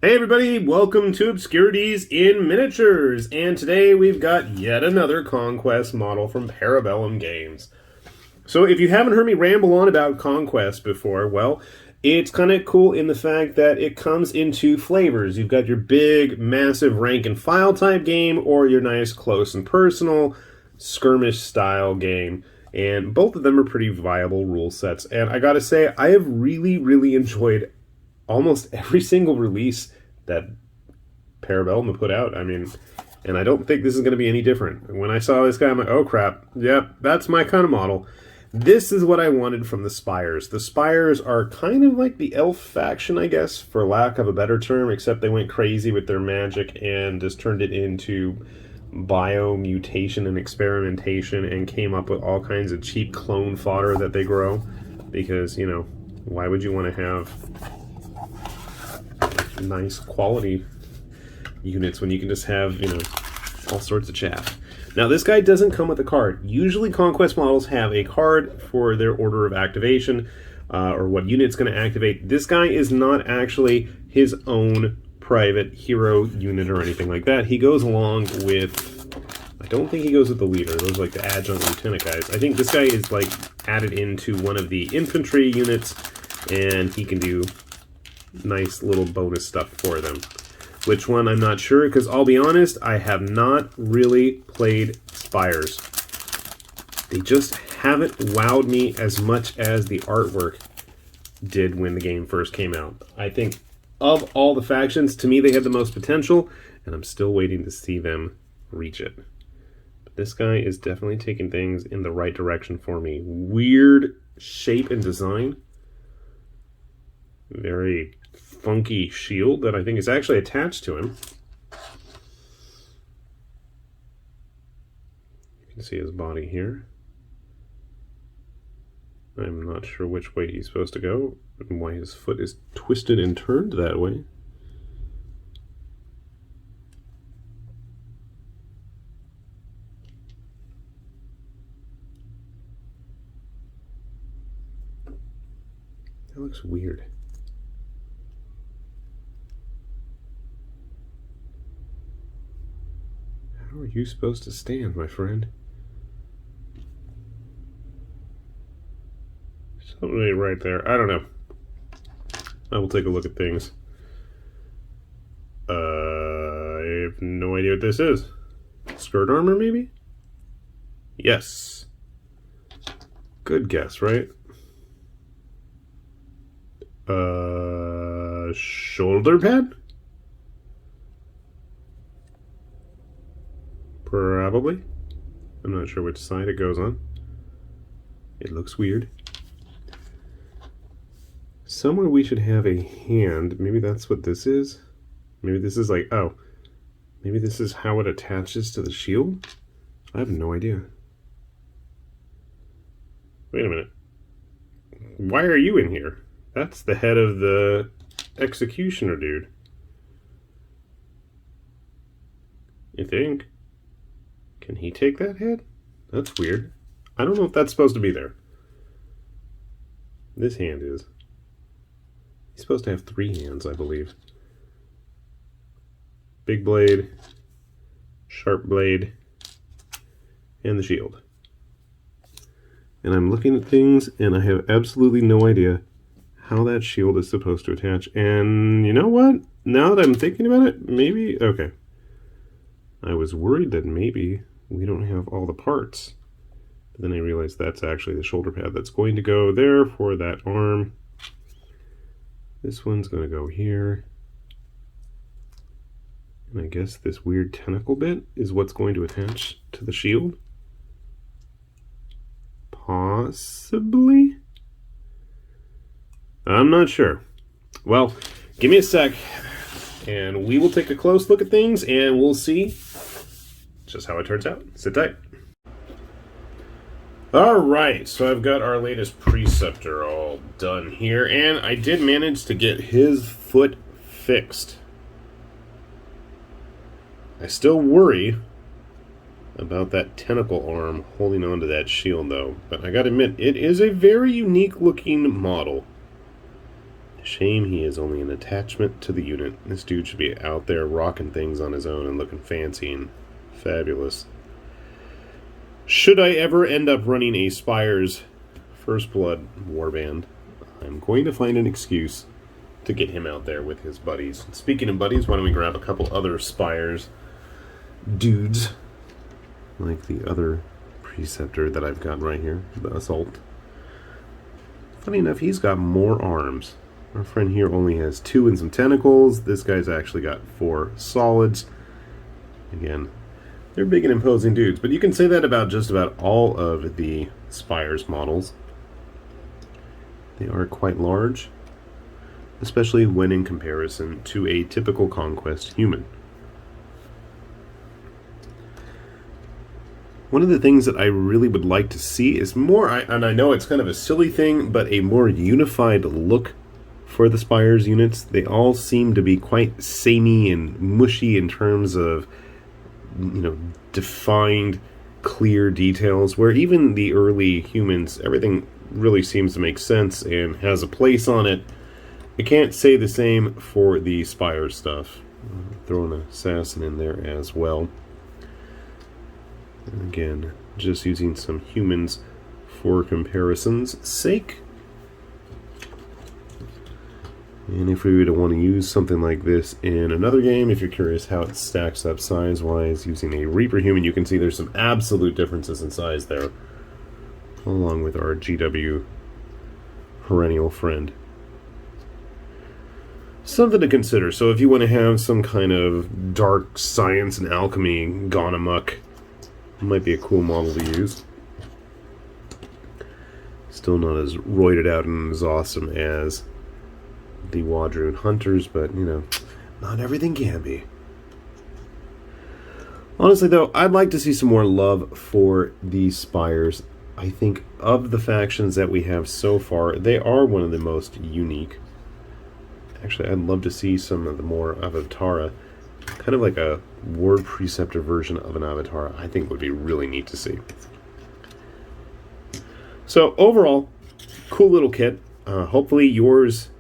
Hey everybody, welcome to Obscurities in Miniatures, and today we've got yet another Conquest model from Para Bellum Games. So if you haven't heard me ramble on about Conquest before, well, it's kind of cool in the fact that it comes in two flavors. You've got your big, massive rank and file type game, or your nice, close and personal, skirmish style game. And both of them are pretty viable rule sets. And I gotta say, I have really enjoyed almost every single release that Para Bellum put out. I mean, and I don't think this is going to be any different. When I saw this guy, I'm like, oh crap, yep, that's my kind of model. This is what I wanted from the Spires. The Spires are kind of like the elf faction, I guess, for lack of a better term, except they went crazy with their magic and just turned it into biomutation and experimentation and came up with all kinds of cheap clone fodder that they grow. Because, you know, why would you want to have nice quality units when you can just have, you know, all sorts of chaff. Now, this guy doesn't come with a card. Usually Conquest models have a card for their order of activation or what unit's going to activate. This guy is not actually his own private hero unit or anything like that. He goes along with, I don't think he goes with the leader. Those are like the adjunct lieutenant guys. I think this guy is like added into one of the infantry units, and he can do nice little bonus stuff for them. Which one, I'm not sure, because I'll be honest, I have not really played Spires. They just haven't wowed me as much as the artwork did when the game first came out. I think of all the factions, to me they had the most potential, and I'm still waiting to see them reach it. But this guy is definitely taking things in the right direction for me. Weird shape and design. Very funky shield that I think is actually attached to him. You can see his body here. I'm not sure which way he's supposed to go and why his foot is twisted and turned that way. That looks weird. How are you supposed to stand, my friend? Something right there. I don't know. I will take a look at things. I have no idea what this is. Skirt armor, maybe? Yes. Good guess, right? Shoulder pad? Probably. I'm not sure which side it goes on. It looks weird. Somewhere we should have a hand. Maybe that's what this is. Maybe this is like, oh, maybe this is how it attaches to the shield? I have no idea. Wait a minute. Why are you in here? That's the head of the executioner dude. You think? Can he take that head? That's weird. I don't know if that's supposed to be there. This hand is. He's supposed to have 3 hands, I believe. Big blade, sharp blade, and the shield. And I'm looking at things, and I have absolutely no idea how that shield is supposed to attach. And you know what? Now that I'm thinking about it, maybe... Okay. I was worried that maybe we don't have all the parts. But then I realized that's actually the shoulder pad that's going to go there for that arm. This one's going to go here. And I guess this weird tentacle bit is what's going to attach to the shield. Possibly? I'm not sure. Well, give me a sec, and we will take a close look at things, and we'll see just how it turns out. Sit tight. Alright, so I've got our latest Preceptor all done here, and I did manage to get his foot fixed. I still worry about that tentacle arm holding onto that shield, though. But I gotta admit, it is a very unique looking model. Shame he is only an attachment to the unit. This dude should be out there rocking things on his own and looking fancy and fabulous. Should I ever end up running a Spires First Blood warband, I'm going to find an excuse to get him out there with his buddies. Speaking of buddies, why don't we grab a couple other Spires dudes, like the other Preceptor that I've got right here, the Assault. Funny enough, he's got more arms. Our friend here only has 2 and some tentacles. This guy's actually got 4 solids. Again, they're big and imposing dudes, but you can say that about just about all of the Spires models. They are quite large, especially when in comparison to a typical Conquest human. One of the things that I really would like to see is more, and I know it's kind of a silly thing, but a more unified look for the Spires units. They all seem to be quite samey and mushy in terms of, you know, defined, clear details, where even the early humans, everything really seems to make sense and has a place on it. I can't say the same for the Spires stuff. Throw an assassin in there as well. And again, just using some humans for comparison's sake. And if we were to want to use something like this in another game, if you're curious how it stacks up size-wise using a Reaper human, you can see there's some absolute differences in size there, along with our GW perennial friend. Something to consider. So if you want to have some kind of dark science and alchemy gone amok, might be a cool model to use. Still not as roided out and as awesome as the Wadroon Hunters, but, you know, not everything can be. Honestly, though, I'd like to see some more love for these Spires. I think of the factions that we have so far, they are one of the most unique. Actually, I'd love to see some of the more Avatara. Kind of like a Ward Preceptor version of an Avatar, I think would be really neat to see. So, overall, cool little kit. Hopefully yours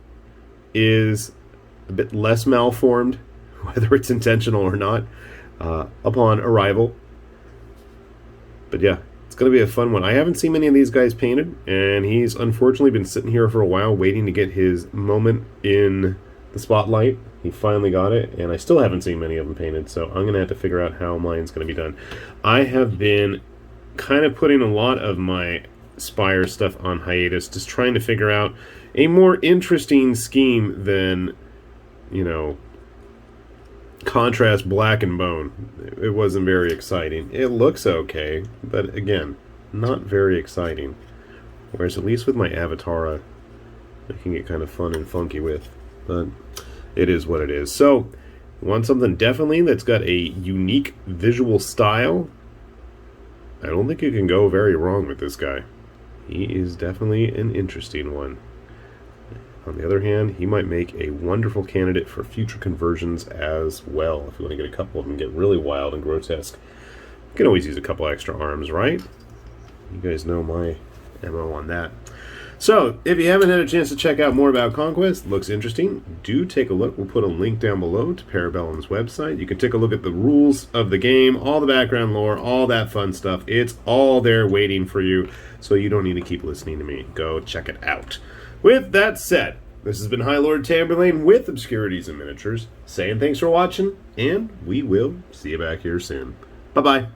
is a bit less malformed, whether it's intentional or not, upon arrival. But yeah, it's going to be a fun one. I haven't seen many of these guys painted, and he's unfortunately been sitting here for a while waiting to get his moment in the spotlight. He finally got it, and I still haven't seen many of them painted, so I'm going to have to figure out how mine's going to be done. I have been kind of putting a lot of my Spire stuff on hiatus, just trying to figure out a more interesting scheme than, you know, contrast black and bone. It wasn't very exciting. It looks okay, but again, not very exciting. Whereas at least with my Avatara, I can get kind of fun and funky with. But it is what it is. So, want something definitely that's got a unique visual style? I don't think you can go very wrong with this guy. He is definitely an interesting one. On the other hand, he might make a wonderful candidate for future conversions as well. If you want to get a couple of them get really wild and grotesque, you can always use a couple extra arms, right? You guys know my MO on that. So, if you haven't had a chance to check out more about Conquest, looks interesting, do take a look. We'll put a link down below to Para Bellum's website. You can take a look at the rules of the game, all the background lore, all that fun stuff. It's all there waiting for you, so you don't need to keep listening to me. Go check it out. With that said, this has been High Lord Tamberlane with Obscurities and Miniatures, saying thanks for watching, and we will see you back here soon. Bye-bye.